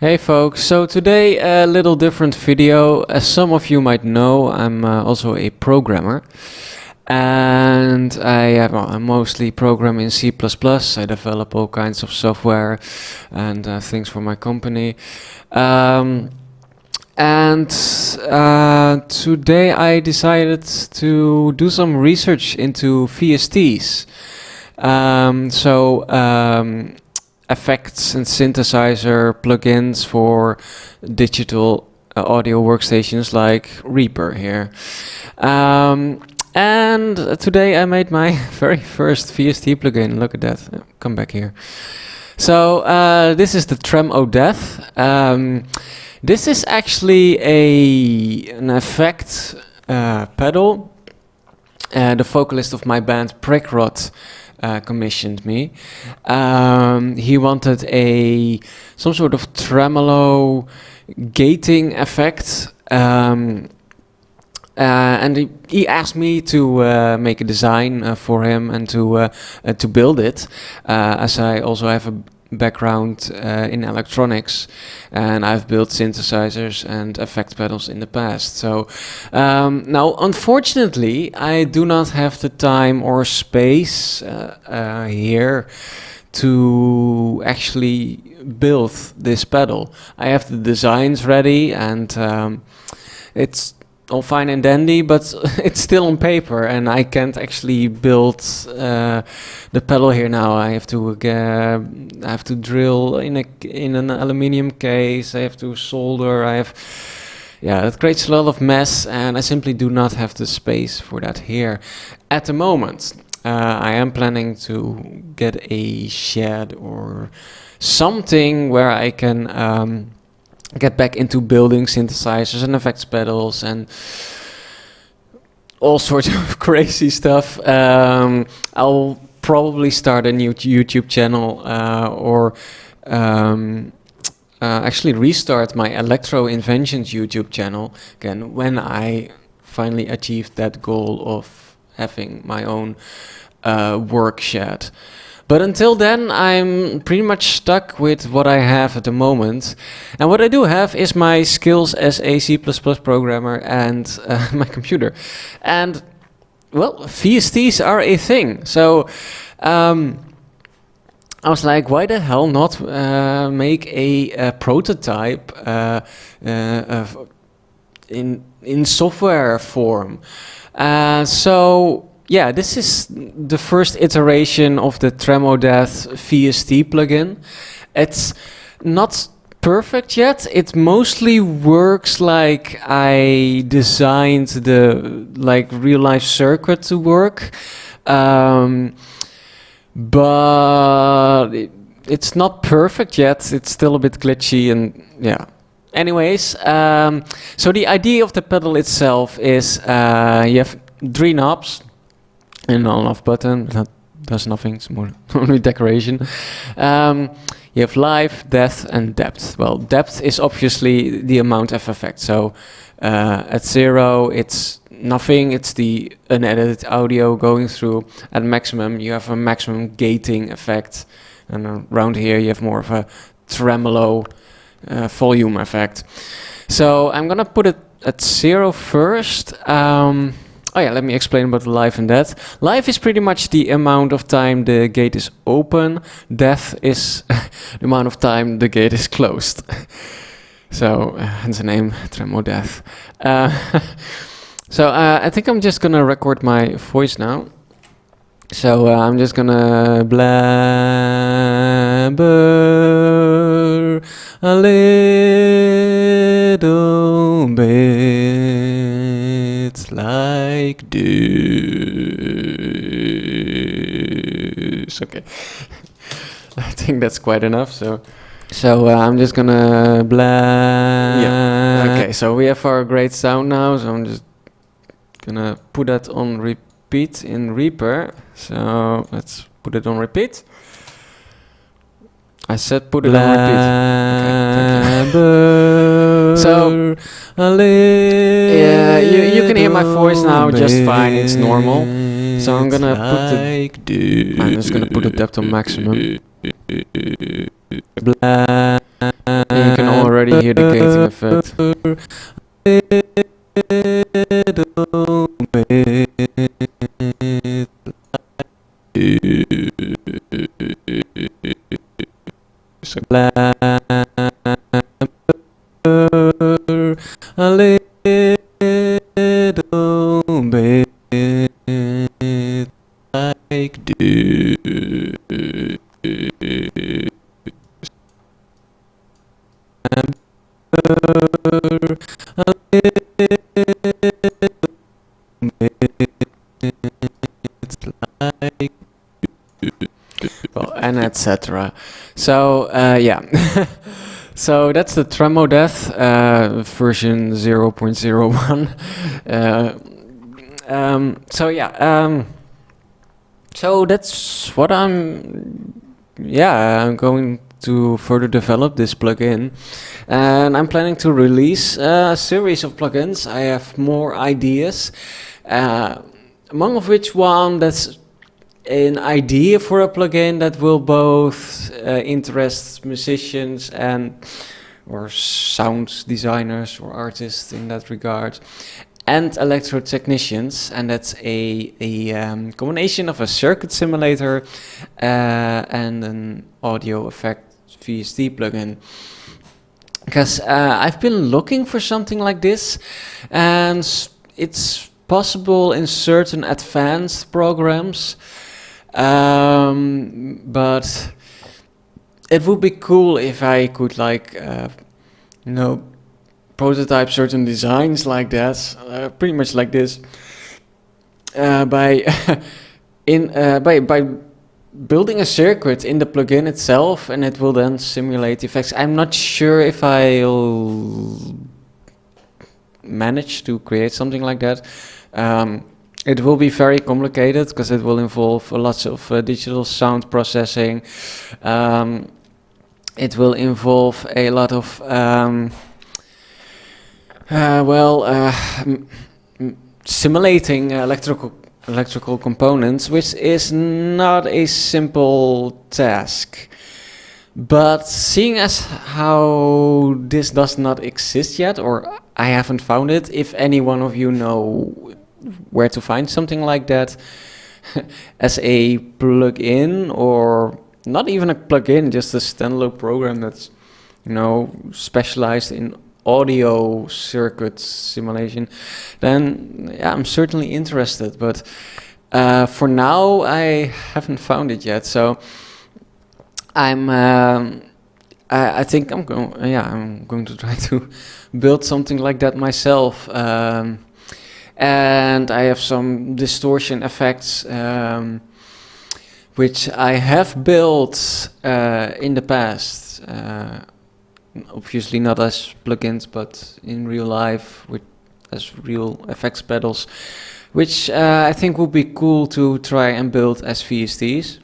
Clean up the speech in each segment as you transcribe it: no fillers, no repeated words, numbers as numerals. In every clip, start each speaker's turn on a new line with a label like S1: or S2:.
S1: Hey folks, so today a little different video. As some of you might know, I'm also a programmer. And I mostly program in C++. I develop all kinds of software and things for my company. Today I decided to do some research into VSTs. Effects and synthesizer plugins for digital audio workstations like Reaper here. And today I made my very first VST plugin. Look at that. Come back here. So this is the Tremolo Death. This is actually an effect pedal. The vocalist of my band, R.O.T, commissioned me. He wanted some sort of tremolo gating effect, and he asked me to make a design for him and to build it, as I also have a background in electronics, and I've built synthesizers and effect pedals in the past. So now, unfortunately, I do not have the time or space here to actually build this pedal. I have the designs ready, and it's all fine and dandy, but it's still on paper, and I can't actually build the pedal here now. I have to drill in an aluminium case. I have to solder. That creates a lot of mess, and I simply do not have the space for that here at the moment. I am planning to get a shed or something where I can get back into building synthesizers and effects pedals and all sorts of crazy stuff. I'll probably start a new YouTube channel or actually restart my Electro Inventions YouTube channel again when I finally achieved that goal of having my own work shed. But until then, I'm pretty much stuck with what I have at the moment. And what I do have is my skills as a C++ programmer and my computer. And, well, VSTs are a thing. So I was like, why the hell not make a prototype in software form? Yeah, this is the first iteration of the Tremolo Death VST plugin. It's not perfect yet. It mostly works like I designed the real life circuit to work, but it's not perfect yet. It's still a bit glitchy, and yeah. Anyways, so the idea of the pedal itself is you have 3 knobs. An on-off button, that does nothing, it's more only decoration. You have live, depth, and depth. Well, depth is obviously the amount of effect. So at 0, it's nothing, it's the unedited audio going through. At maximum, you have a maximum gating effect. And around here, you have more of a tremolo volume effect. So I'm gonna put it at 0 first. Oh yeah, let me explain about live and death. Live is pretty much the amount of time the gate is open. Death is the amount of time the gate is closed. So, hence the name, Tremolo Death. I think I'm just gonna record my voice now. So I'm just gonna blabber a little bit like this. Okay, I think that's quite enough. So I'm just gonna Yeah. Okay. So we have our great sound now. So I'm just gonna put that on repeat in Reaper. So let's put it on repeat. I said put it on repeat. Okay, so yeah, you can hear my voice now just fine. It's normal. So I'm just gonna put the depth on maximum. And you can little bit a little bit like this. A little like, well, and etc. So yeah. So that's the Tremolo Death version 0.01. So yeah, so that's what I'm going to further develop this plugin, and I'm planning to release a series of plugins. I have more ideas, among of which one that's an idea for a plugin that will both interest musicians and or sound designers or artists in that regard, and electro technicians, and that's a combination of a circuit simulator and an audio effect VST plugin. Because I've been looking for something like this, and it's possible in certain advanced programs. But it would be cool if I could, like, prototype certain designs like that, pretty much like this, by building a circuit in the plugin itself, and it will then simulate effects. I'm not sure if I'll manage to create something like that. It will be very complicated because it will involve lots of digital sound processing. It will involve a lot of simulating electrical components, which is not a simple task. But seeing as how this does not exist yet, or I haven't found it, if any one of you know where to find something like that as a plugin, or not even a plugin, just a standalone program that's, specialized in audio circuit simulation, then yeah, I'm certainly interested. But for now, I haven't found it yet. So I think I'm going to try to build something like that myself. And I have some distortion effects, which I have built in the past. Obviously not as plugins, but in real life as real effects pedals, which I think would be cool to try and build as VSTs.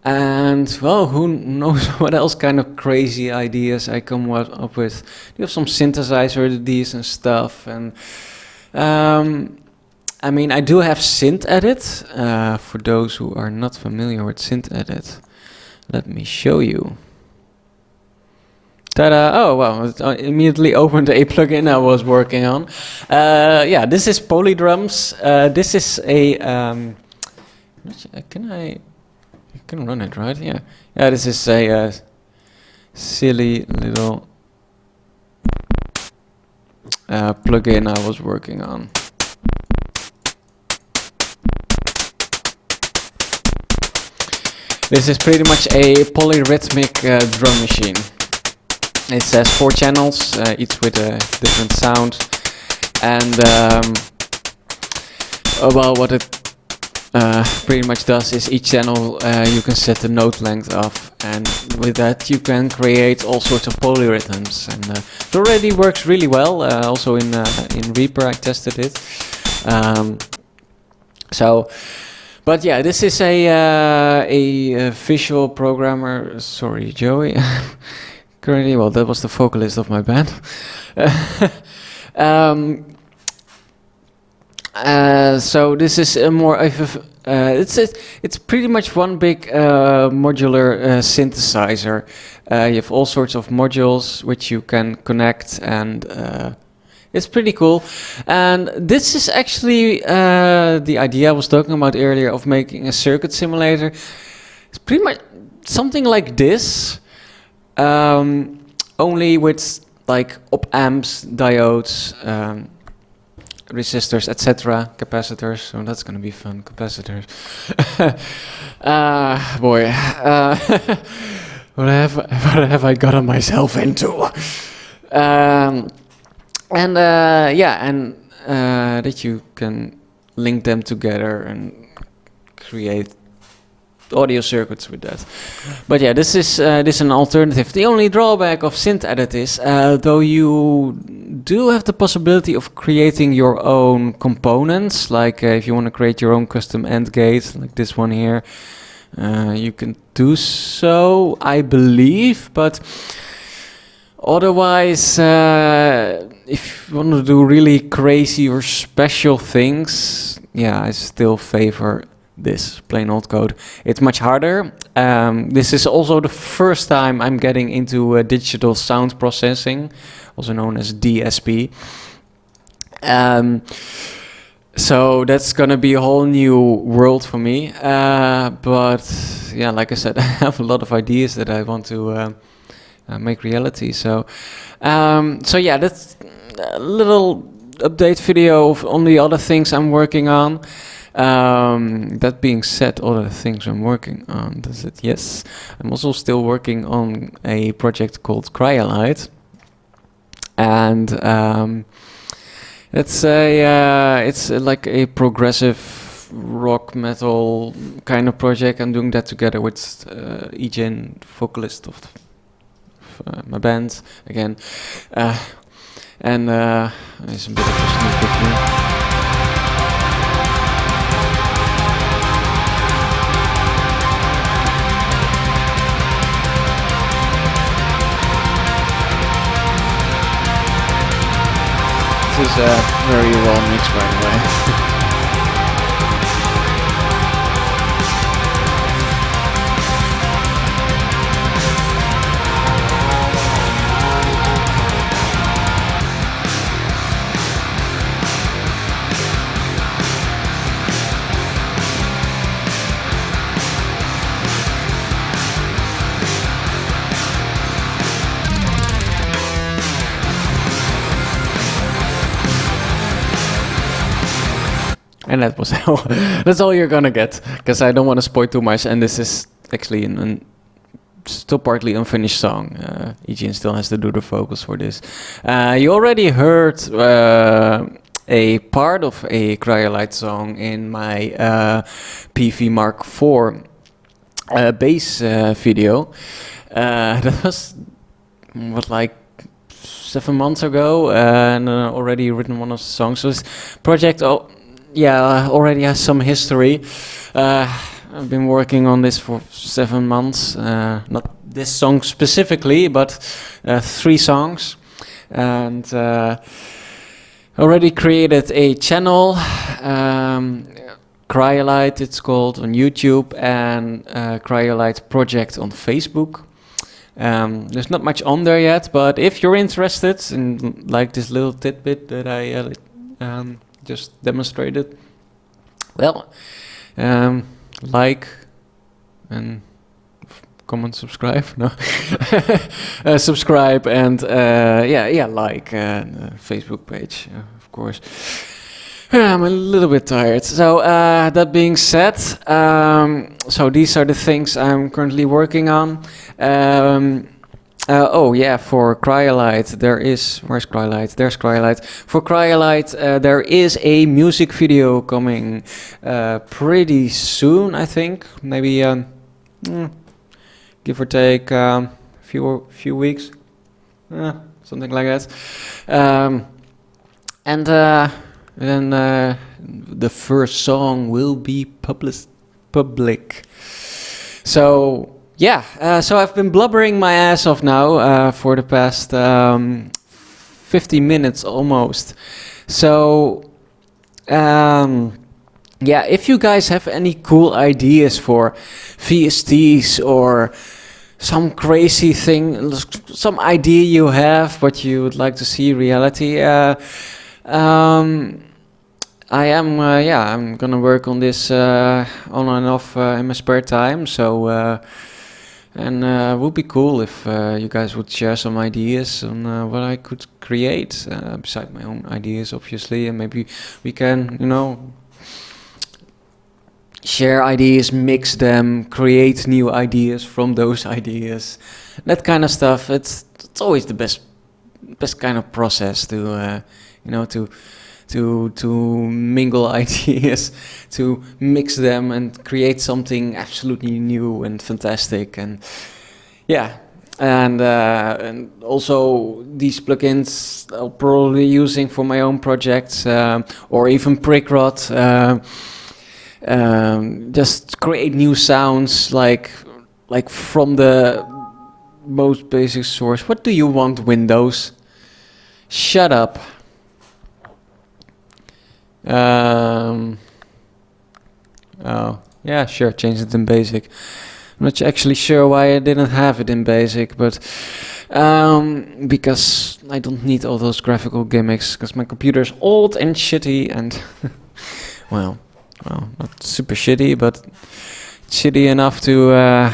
S1: And well, who knows what else kind of crazy ideas I come up with. You have some synthesizer ideas and stuff, and I mean, I do have Synth Edit. For those who are not familiar with Synth Edit, let me show you. Ta-da! Oh wow! It immediately opened a plugin I was working on. Yeah, this is Polydrums. This is a I can run it, right? Yeah. Yeah, this is a silly little plugin I was working on. This is pretty much a polyrhythmic drum machine. It has 4 channels, each with a different sound. And well, what it pretty much does is each channel you can set the note length of, and with that you can create all sorts of polyrhythms, and it already works really well. Also in Reaper I tested it. But yeah, this is a visual programmer. Sorry, Joey. Currently, well, that was the vocalist of my band. So this is a more it's pretty much one big modular synthesizer. You have all sorts of modules which you can connect, and it's pretty cool. And this is actually the idea I was talking about earlier of making a circuit simulator. It's pretty much something like this, only with like op amps, diodes, resistors, etc., capacitors. So that's gonna be fun. Capacitors. Boy, what have I gotten myself into? That you can link them together and create audio circuits with that. But yeah, this is an alternative. The only drawback of SynthEdit is, though you do have the possibility of creating your own components, like if you want to create your own custom AND gate, like this one here, you can do so, I believe, but otherwise, if you want to do really crazy or special things, yeah, I still favor this plain old code. It's much harder. This is also the first time I'm getting into digital sound processing, also known as DSP. So that's gonna be a whole new world for me. But yeah, like I said, I have a lot of ideas that I want to make reality. So yeah, that's a little update video on the other things I'm working on. That being said, other things I'm working on, does it? Yes, I'm also still working on a project called Cryolite, and it's like a progressive rock metal kind of project. I'm doing that together with Ejin, vocalist of my band again, and there's a bit of a sneak peek here. This is a very raw mix, by the way. And that was all. That's all you're gonna get, because I don't want to spoil too much. And this is actually still partly unfinished song. Ejin still has to do the vocals for this. You already heard a part of a Cryolite song in my PV Mark IV bass video. That was like 7 months ago, and already written one of the songs. So this project, already has some history. I've been working on this for 7 months. Not this song specifically, but 3 songs. And already created a channel, Cryolite it's called, on YouTube, and Cryolite Project on Facebook. There's not much on there yet, but if you're interested in like this little tidbit that I just demonstrated, well, like and comment, subscribe, no, subscribe, and like Facebook page, of course. I'm a little bit tired. So that being said, so these are the things I'm currently working on. For Cryolite, where's Cryolite? There's Cryolite. For Cryolite, there is a music video coming pretty soon, I think. Maybe give or take few weeks, something like that. And then the first song will be public. So yeah, so I've been blubbering my ass off now for the past 50 minutes almost. So yeah, if you guys have any cool ideas for VSTs or some crazy thing, some idea you have, what you would like to see reality, I am, I'm gonna work on this on and off in my spare time. So, it would be cool if you guys would share some ideas on what I could create, beside my own ideas, obviously, and maybe we can, share ideas, mix them, create new ideas from those ideas, that kind of stuff. It's always the best kind of process to to mingle ideas, to mix them and create something absolutely new and fantastic. And yeah, and also these plugins I'll probably using for my own projects, or even Prick.R.O.T. Just create new sounds like from the most basic source. What do you want, Windows? Shut up. Oh, yeah, sure, change it in basic. I'm not actually sure why I didn't have it in basic, but because I don't need all those graphical gimmicks, because my computer's old and shitty and well, not super shitty, but shitty enough to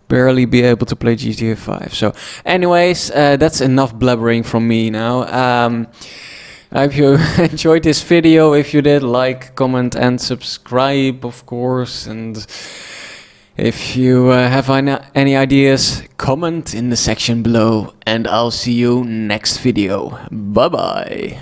S1: barely be able to play GTA 5. So anyways, that's enough blabbering from me now. I hope you enjoyed this video. If you did, like, comment and subscribe, of course. And if you have any ideas, comment in the section below. And I'll see you next video. Bye bye.